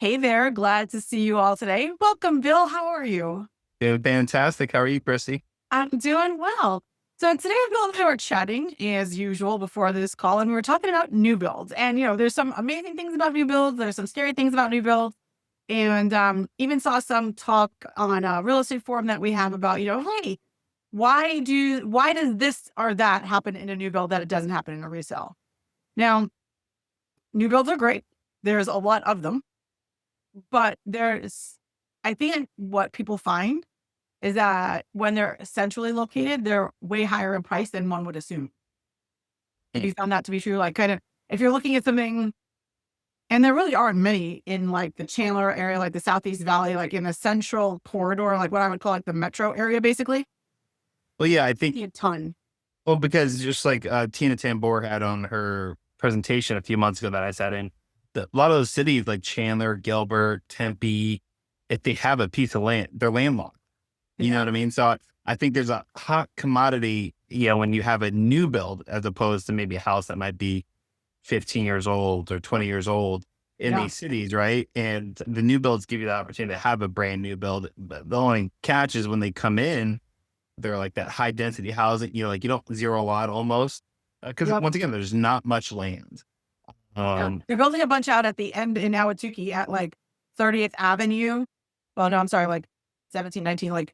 Hey there, glad to see you all today. Welcome, Bill. How are you? Doing fantastic. How are you, Christie? I'm doing well. So today Bill and I were chatting as usual before this call, and we were talking about new builds. And there's some amazing things about new builds. There's some scary things about new builds, and even saw some talk on a real estate forum that we have about hey, why does this or that happen in a new build that it doesn't happen in a resale? Now, new builds are great. There's a lot of them. But I think what people find is that when they're centrally located, they're way higher in price than one would assume. Have you found that to be true? Like, kind of, if you're looking at something, and there really aren't many in like the Chandler area, like the Southeast Valley, like in the central corridor, like what I would call like the metro area, basically. Well, yeah, I think, A ton. well, because just like Tina Tambor had on her presentation a few months ago that I sat in, a lot of those cities like Chandler, Gilbert, Tempe, if they have a piece of land, they're landlocked. You know what I mean? So I think there's a hot commodity, when you have a new build as opposed to maybe a house that might be 15 years old or 20 years old in Yeah. these cities, right? And the new builds give you the opportunity to have a brand new build. But the only catch is when they come in, they're like that high density housing, like you don't zero lot almost. Because Yep. once again, there's not much land. Yeah. Um, They're building a bunch out at the end in Ahwatukee at like 30th Avenue. Well, no, I'm sorry, like 17, 19, like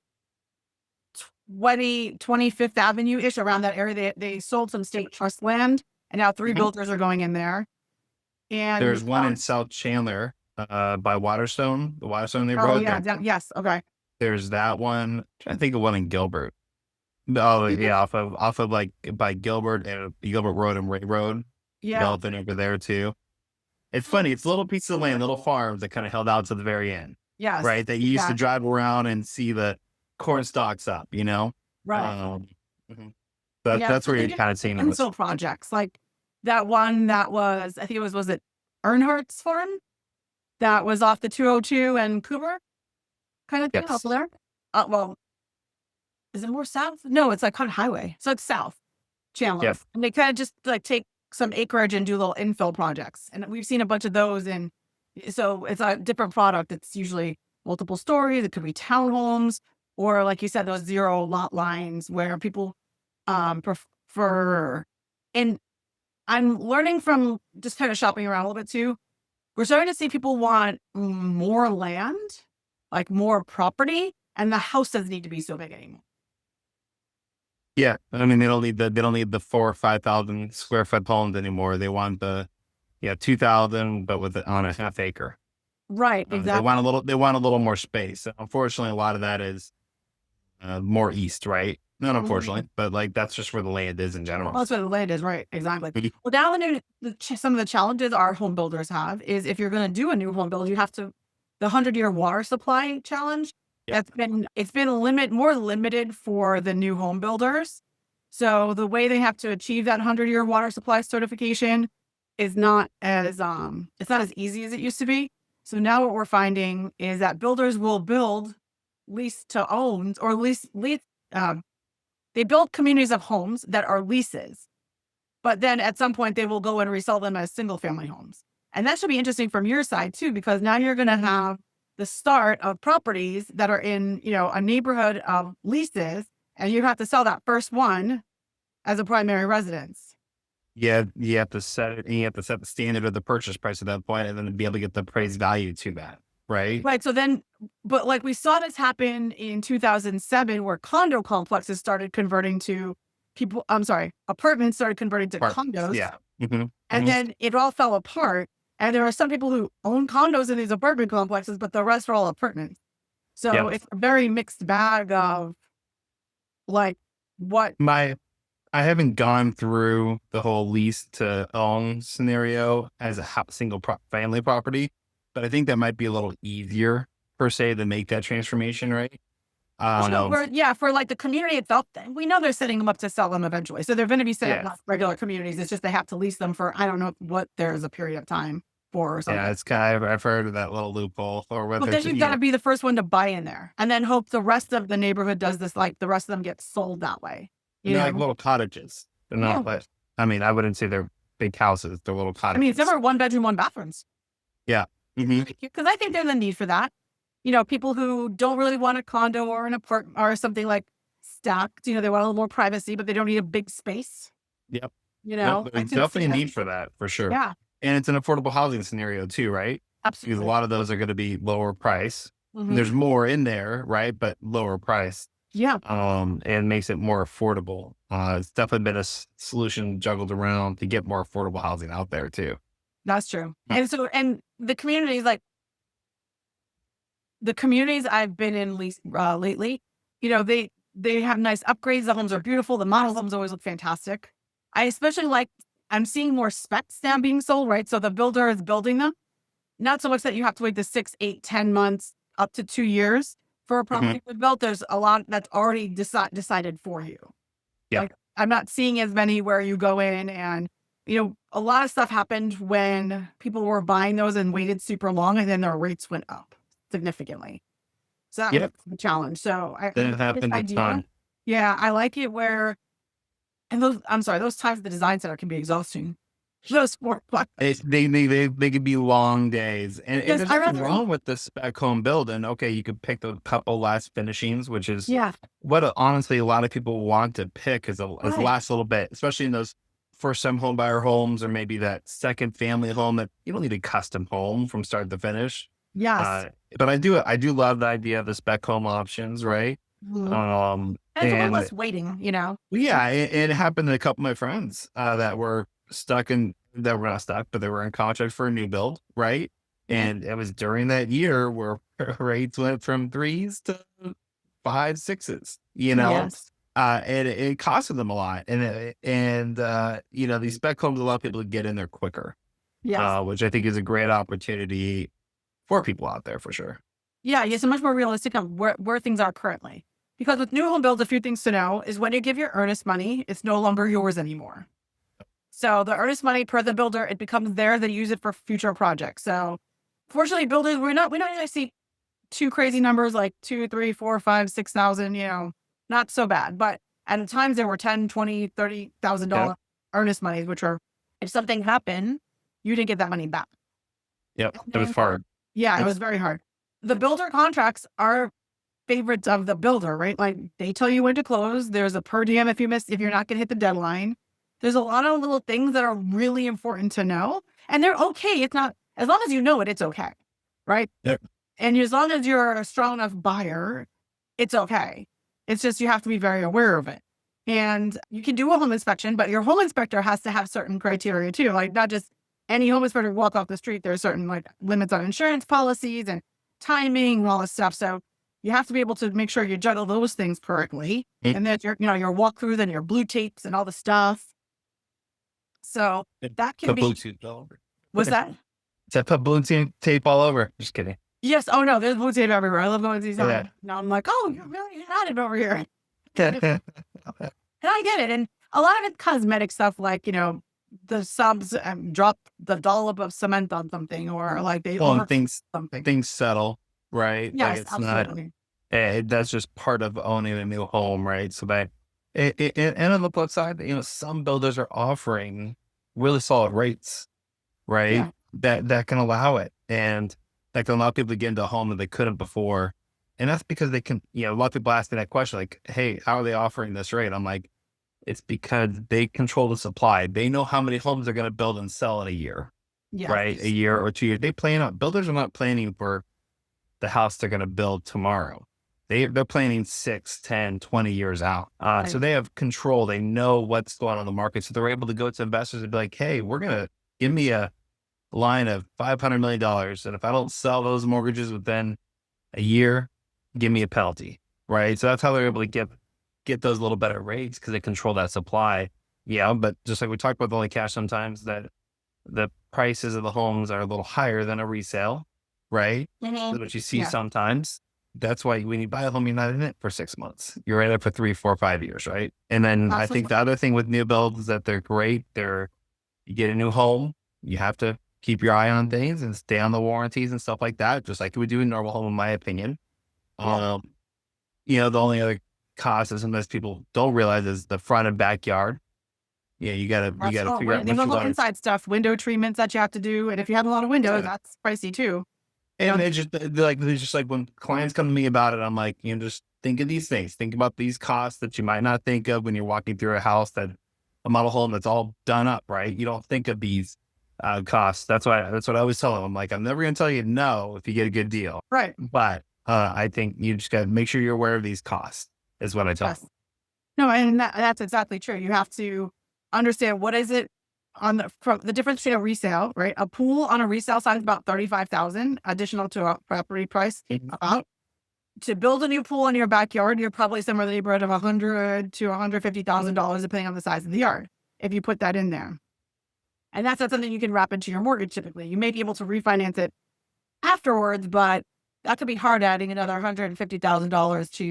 25th Avenue ish, around that area. They sold some state trust land, and now three mhm. builders are going in there. And There's one in South Chandler by Waterstone, the Waterstone oh neighborhood. yeah, yes, okay. There's that one. I'm trying to think of one in Gilbert. Oh Mhm. yeah, off of like by Gilbert and Gilbert Road and Ray Road, Yeah. developing over there too. It's funny. It's little pieces of land, little farms that kind of held out to the very end, Yes. right? That you used to Exactly. drive around and see the corn stalks up. Right. Um, mhm. That Yeah. that's So where they you're did kind of seeing this. infill projects like that one that was, I think was it Earnhardt's farm that was off the 202 and Cooper kind of thing up Yes, there. Well, is it more south? No, it's like kind of highway. So it's south. Chandler. yes, And they kind of just like take some acreage and do little infill projects. And we've seen a bunch of those. And so it's a different product. It's usually multiple stories. It could be townhomes, or like you said, those zero lot lines where people prefer. And I'm learning from just kind of shopping around a little bit too. We're starting to see people want more land, like more property, and the house doesn't need to be so big anymore. yeah. I mean, they don't need the 4 or 5,000 square foot homes anymore. They want the 2,000, but with it on a half acre. Right, They want exactly. a little more space. Unfortunately, a lot of that is more east, right? Not Mhm. unfortunately, but like that's just where the land is in general. Well, that's where the land is, right? Exactly. Mhm. Well, now some of the challenges our home builders have is if you're going to do a new home build, you have to the 100-year water supply challenge. Yeah, It's been more limited for the new home builders. So the way they have to achieve that 100-year water supply certification is not as it's not as easy as it used to be. So now what we're finding is that builders will build lease to owns or lease um, they build communities of homes that are leases, but then at some point they will go and resell them as single family homes. And that should be interesting from your side too, because now you're going to have the start of properties that are in, a neighborhood of leases, and you have to sell that first one as a primary residence. yeah. You have to set it. And you have to set the standard of the purchase price at that point, and then be able to get the appraised value to that, right? Right. So then, but like we saw this happen in 2007, where condo complexes started converting to apartments started converting to Apartments. condos. Yeah. Hmm. And then it all fell apart. And there are some people who own condos in these apartment complexes, but the rest are all apartments. So Yep. it's a very mixed bag of like what. My I haven't gone through the whole lease to own scenario as a single family property, but I think that might be a little easier per se to make that transformation, right? So Um, for like the community itself, we know they're setting them up to sell them eventually. So they're going to be set up yeah, not regular communities. It's just they have to lease them for, I don't know what there's a period of time for or yeah, something. it's kind of I've heard of that little loophole, or But whether then it's you've got to be the first one to buy in there and then hope the rest of the neighborhood does this, like the rest of them get sold that way. and You they're like know, little cottages. They're yeah. not like I mean, I wouldn't say they're big houses. They're little I mean, it's cottages. never one bedroom, one bathrooms. Yeah. Because I think there's a need for that. People who don't really want a condo or an apartment or something like stacked, they want a little more privacy, but they don't need a big space. Yep. I There's can see definitely a that. need for that for sure. Yeah, And it's an affordable housing scenario too, right? Because a absolutely. lot of those are going to be lower price. And there's Hmm. more in there, right? But lower price. Yeah, And makes it more affordable. It's definitely been a solution juggled around to get more affordable housing out there too. that's true. Mm. And the communities I've been in lately, they have nice upgrades. The homes are beautiful. The model homes always look fantastic. I especially like. I'm seeing more specs now being sold, right? So the builder is building them. Not so much that you have to wait the 6, 8, 10 months up to 2 years for a Mhm. property to be built. There's a lot that's already decided for you. Yep. Like, I'm not seeing as many where you go in and, a lot of stuff happened when people were buying those and waited super long and then their rates went up significantly. So that was Yep. a challenge. So I That like this happens a idea. ton. Yeah, I like it and I'm sorry, those times at the design center can be exhausting. Those 4 o'clock. They could be long days, and Yes, there's I nothing rather, wrong with the spec home build. And okay, you could pick the couple last finishings, which is yeah, what honestly a lot of people want to pick as the right. last little bit, especially in those first time home buyer homes or maybe that second family home that you don't need a custom home from start to finish. Yes. Uh, but I do love the idea of the spec home options, right? Mhm. And it's a little And less waiting. yeah, it happened to a couple of my friends that were not stuck, but they were in contract for a new build, right? Mhm. And it was during that year where rates went from threes to five, sixes, Yes. and it costed them a lot. And these spec homes allow people to get in there quicker, Yes. which I think is a great opportunity for people out there for sure. Yeah, it's much more realistic on where things are currently. Because with new home builds, a few things to know is when you give your earnest money, it's no longer yours anymore. So the earnest money per the builder, it becomes theirs. They use it for future projects. So fortunately, builders, we don't usually see too crazy numbers like 2, 3, 4, 5, 6,000, not so bad. But at times there were 10, 20, Yep. $30,000 earnest monies, which are, if something happened, you didn't get that money back. Yep. And It was then, hard. yeah, it Yep. was very hard. The builder contracts are favorites of the builder, right? Like they tell you when to close. There's a per diem if you're not going to hit the deadline. There's a lot of little things that are really important to know, and they're okay. It's not as long as you know it, it's okay, right? Yep. And as long as you're a strong enough buyer, it's okay. It's just you have to be very aware of it. And you can do a home inspection, but your home inspector has to have certain criteria too. Like not just any home inspector walk off the street. There's certain like limits on insurance policies and timing and all this stuff. So you have to be able to make sure you juggle those things correctly. Mm. And then your walkthroughs and your blue tapes and all the stuff. So that can Put be, Bluetooth all over. was that? Said put tape all over. Just kidding. Yes. Oh no, there's blue tape everywhere. I love going to these. Yeah. Now I'm like, oh, you're really at it over here. Yeah. And I get it. And a lot of it's cosmetic stuff like, the subs drop the dollop of cement on something or like they Well, over and things something. things settle, right? Like Yes, it's not. absolutely. That's just part of owning a new home, right? So and on the flip side, some builders are offering really solid rates, right? Yeah. That can allow it, and that can allow people to get into a home that they couldn't before. And that's because they can. A lot of people ask me that question, like, "Hey, how are they offering this rate?" I'm like, it's because they control the supply. They know how many homes they're going to build and sell in a year, right? A Yes. year or 2 years. Builders are not planning for the house they're going to build tomorrow. They're planning 6, 10, 20 years out. So Right. they have control. They know what's going on in the market. So they're able to go to investors and be like, hey, we're going to give me a line of $500 million. And if I don't sell those mortgages within a year, give me a penalty. Right. So that's how they're able to get those little better rates because they control that supply. Yeah. But just like we talked about the only cash sometimes that the prices of the homes are a little higher than a resale. Right. Mhm. That's what you see Yeah, sometimes. That's why when you buy a home, you're not in it for 6 months. You're in it for 3, 4, 5 years, right? And then I think absolutely. the other thing with new builds is that they're great. You get a new home, you have to keep your eye on things and stay on the warranties and stuff like that, just like you would do a normal home, in my opinion. Yeah. Um, the only other cost that sometimes people don't realize is the front and backyard. Yeah, you gotta figure out There's what a you little want. inside stuff, window treatments that you have to do. And if you have a lot of windows, Yeah. that's pricey too. And they're just like when clients come to me about it, I'm like, just think of these things. Think about these costs that you might not think of when you're walking through a model home that's all done up, right? You don't think of these costs. That's what I always tell them. I'm like, I'm never going to tell you no if you get a good deal, Right. but I think you just got to make sure you're aware of these costs. Is what I tell Yes. them. No, and that's exactly true. You have to understand what is it from the difference between a resale, right? A pool on a resale side is about 35,000 additional to a property price. About to build a new pool in your backyard, you're probably somewhere in the neighborhood of $100 to $150,000, depending on the size of the yard. If you put that in there, and that's not something you can wrap into your mortgage. Typically, you may be able to refinance it afterwards, but that could be hard adding another $150,000 to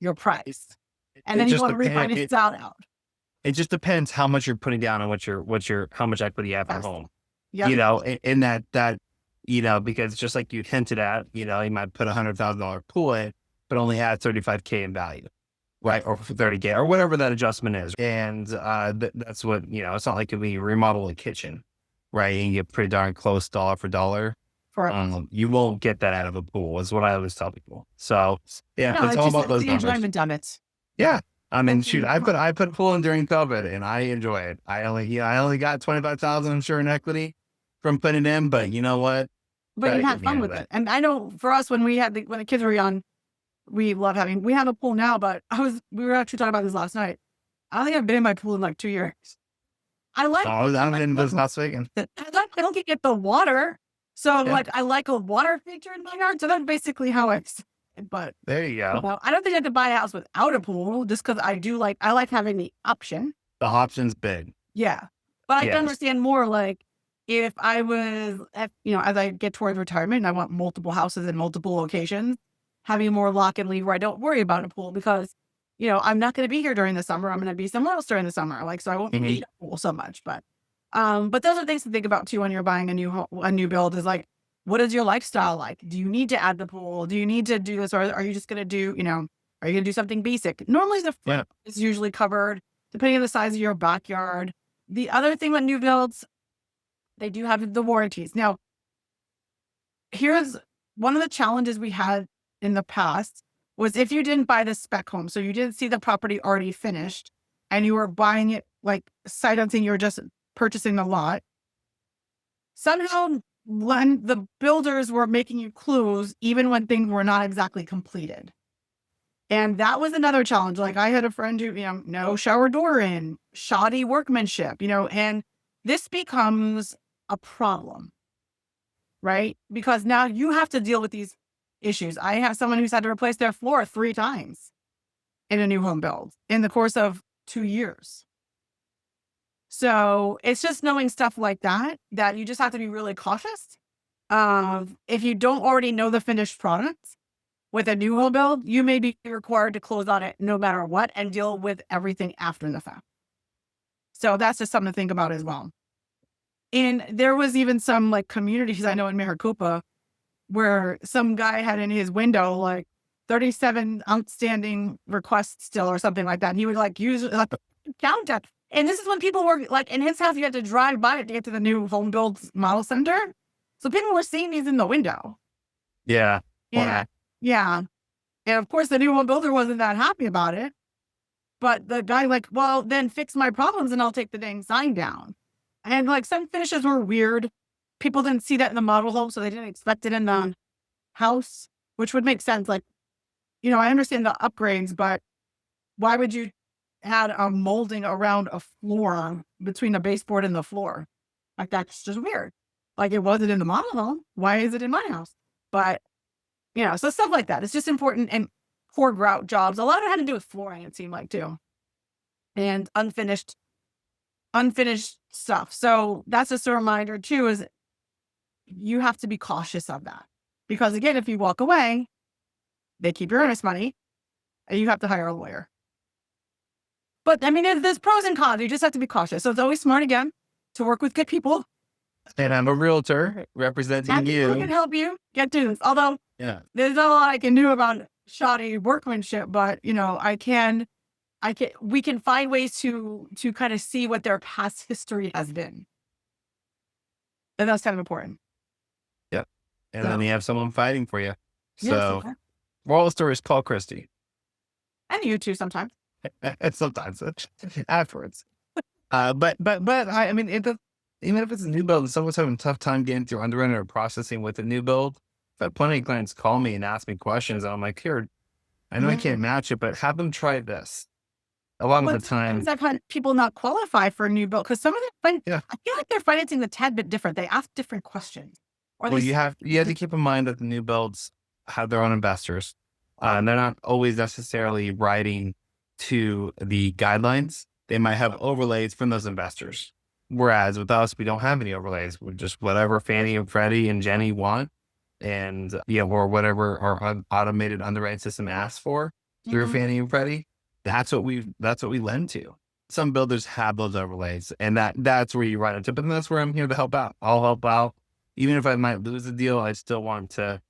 your price. And It then you just want to depends. refinance out. It just depends how much you're putting down and how much equity you have in your Yes. home. Yep. In that because just like you hinted at, you might put $100,000 pool in, but only had 35K in value, right? Or 30K or whatever that adjustment is. And that's what, it's not like if we remodel a kitchen, right? And you get pretty darn close dollar for dollar. You won't get that out of a pool is what I always tell people. So yeah, No, it's all about those the numbers. enjoyment of it. Yeah. I mean, shoot, I put a pool in during COVID and I enjoy it. I only got 25,000, I'm sure, in equity from putting it in, but you know what? But you had fun with it. And I know for us, when the kids were young, we have a pool now, but we were actually talking about this last night. I don't think I've been in my pool in like 2 years. I'm in this not speaking. I don't get the water. So I like a water feature in my yard. So that's basically how but there you go. I don't think I have to buy a house without a pool just because I like having the option. The option's big. Yeah. But I can understand more if I was, as I get towards retirement and I want multiple houses in multiple locations, having more lock and leave where I don't worry about a pool because, I'm not going to be here during the summer. I'm going to be somewhere else during the summer. So I won't need a pool so much. But those are things to think about too when you're buying a new build is what is your lifestyle like? Do you need to add the pool? Do you need to do this? Or are you just going to do, are you going to do something basic? Normally the front is usually covered depending on the size of your backyard. The other thing with new builds, they do have the warranties. Now, here's one of the challenges we had in the past was if you didn't buy the spec home, so you didn't see the property already finished and you were buying it sight unseen, you were just purchasing the lot. Somehow when the builders were making you close, even when things were not exactly completed. And that was another challenge. I had a friend who, no shower door in, shoddy workmanship, and this becomes a problem, right? Because now you have to deal with these issues. I have someone who's had to replace their floor 3 times in a new home build in the course of 2 years. So it's just knowing stuff like that you just have to be really cautious. If you don't already know the finished product with a new home build, you may be required to close on it no matter what and deal with everything after the fact. So that's just something to think about as well. And there was even some communities I know in Maricopa where some guy had in his window 37 outstanding requests still or something like that. And he would use count it. And this is when people were in his house, you had to drive by it to get to the new home build model center. So people were seeing these in the window. Yeah. Yeah. Yeah. And of course the new home builder wasn't that happy about it. But the guy well, then fix my problems and I'll take the dang sign down. And some finishes were weird. People didn't see that in the model home, so they didn't expect it in the house, which would make sense. I understand the upgrades, but why would you add a molding around a floor between the baseboard and the floor? That's just weird. It wasn't in the model home. Why is it in my house? But, so stuff like that. It's just important. And poor grout jobs. A lot of it had to do with flooring, it seemed like, too. And unfinished stuff. So that's just a reminder, too, is you have to be cautious of that. Because, again, if you walk away, they keep your earnest money and you have to hire a lawyer. But, there's pros and cons. You just have to be cautious. So it's always smart, again, to work with good people. And I'm a realtor representing you. I can help you get through this. Although, there's not a lot I can do about shoddy workmanship, but, I can we can find ways to kind of see what their past history has been. And that's kind of important. Yep. And So, then you have someone fighting for you. yes, So okay. moral of the story is call Christie. And you too sometimes. And sometimes afterwards. I mean, even if it's a new build and someone's having a tough time getting through underwriting or processing with a new build, I've had plenty of clients call me and ask me questions. And I'm like, here, I know I can't match it, but have them try this. A lot of the But time, sometimes I've had people not qualify for a new build because some of them, yeah. I feel like they're financing a tad bit different. They ask different questions. Or Well, they you have to keep in mind that the new builds have their own investors. And they're not always necessarily writing to the guidelines. They might have overlays from those investors. Whereas with us, we don't have any overlays. We're just whatever Fannie and Freddie and Jenny want, and or whatever our automated underwriting system asks for through Mhm. Fannie and Freddie. That's what we lend to. Some builders have those overlays, and that's where you run into. But that's where I'm here to help out. I'll help out. Even if I might lose a deal, I still want to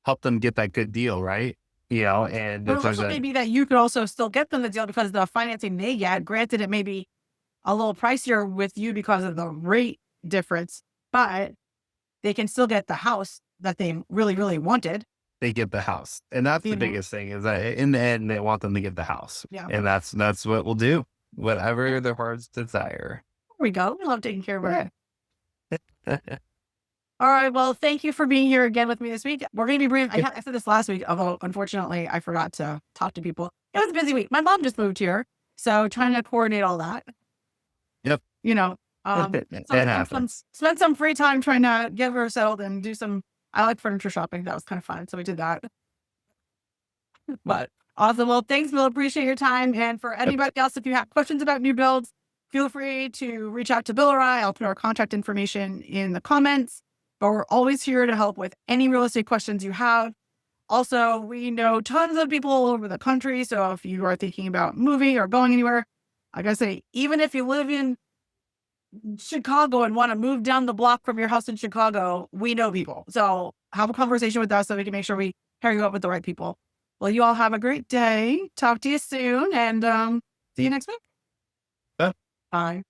help them get that good deal, right? And But if it there's also may be that you could also still get them the deal because the financing they get, granted, it may be a little pricier with you because of the rate difference, but they can still get the house that they really, really wanted. they get the house. And that's the You know? biggest thing is that in the end, they want them to get the house. Yeah. And that's what we'll do. Whatever their hearts desire. There we go. We love taking care of our. Yeah. All right. Well, thank you for being here again with me this week. We're going to be brief. I said this last week, although unfortunately I forgot to talk to people. It was a busy week. My mom just moved here. So trying to coordinate all that, Yep. so It happens. spend some free time trying to get her settled and do some, I like furniture shopping. That was kind of fun. So we did that. But awesome. Well, thanks. We'll appreciate your time. And for anybody else, if you have questions about new builds, feel free to reach out to Bill or I. I'll put our contact information in the comments. But we're always here to help with any real estate questions you have. Also, we know tons of people all over the country. So if you are thinking about moving or going anywhere, like I say, even if you live in Chicago and want to move down the block from your house in Chicago, we know people. So have a conversation with us so we can make sure we pair you up with the right people. Well, you all have a great day. Talk to you soon and see you next week. Yeah. Bye.